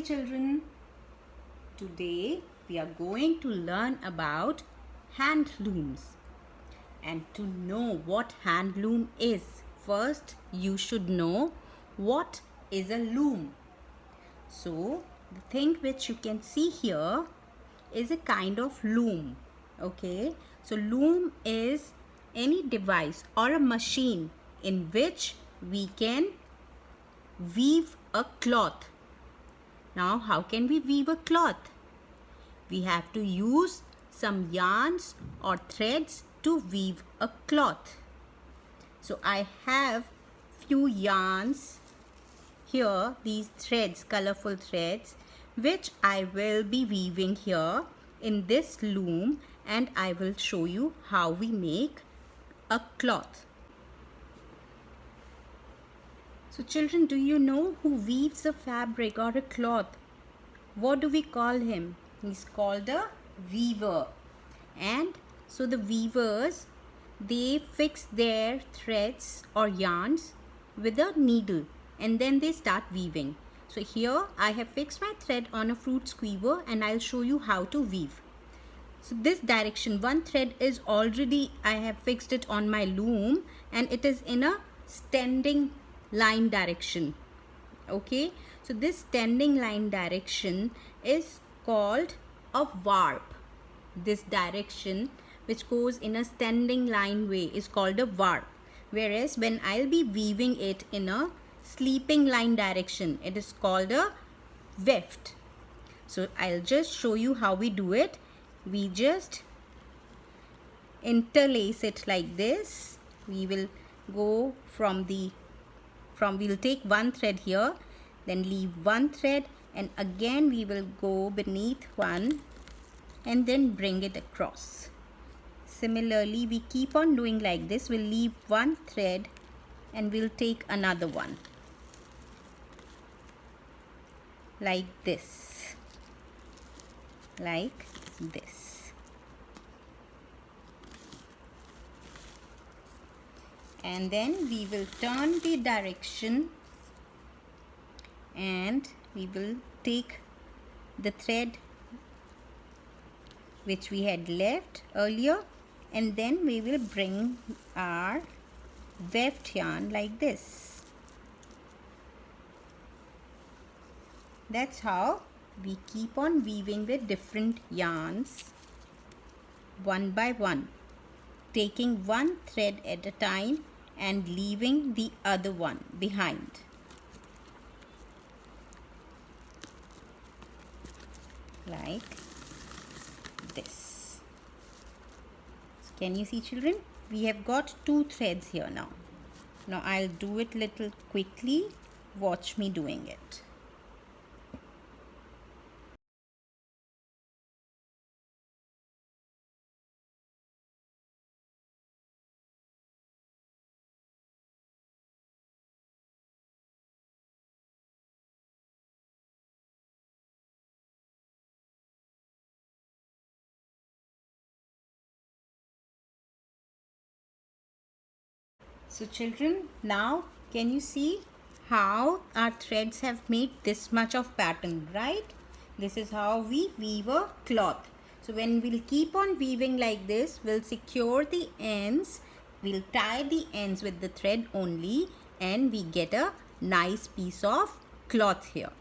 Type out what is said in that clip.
children, today we are going to learn about hand looms. And to know what hand loom is, first you should know what is a loom. So the thing which you can see here is a kind of loom. Okay, so loom is any device or a machine in which we can weave a cloth. Now, how can we weave a cloth? We have to use some yarns or threads to weave a cloth. So I have few yarns here, these threads, colorful threads, which I will be weaving here in this loom, and I will show you how we make a cloth. So children, do you know who weaves a fabric or a cloth? What do we call him? He's called a weaver. And so the weavers, they fix their threads or yarns with a needle and then they start weaving. So here I have fixed my thread on a fruit skewer and I'll show you how to weave. So this direction, one thread is already, I have fixed it on my loom and it is in a standing line direction. Okay, so this standing line direction is called a warp. This direction which goes in a standing line way is called a warp, whereas when I'll be weaving it in a sleeping line direction, it is called a weft. So I'll just show you how we do it. We just interlace it like this. We will go we'll take one thread here, then leave one thread, and again we will go beneath one and then bring it across. Similarly, we keep on doing like this. We'll leave one thread and we'll take another one like this, like this. And then we will turn the direction and we will take the thread which we had left earlier, and then we will bring our weft yarn like this. That's how we keep on weaving with different yarns one by one, taking one thread at a time and leaving the other one behind. Like this. So can you see, children? We have got two threads here now. Now I'll do it little quickly. Watch me doing it. So children, now can you see how our threads have made this much of pattern, right? This is how we weave a cloth. So when we'll keep on weaving like this, we'll secure the ends, we'll tie the ends with the thread only, and we get a nice piece of cloth here.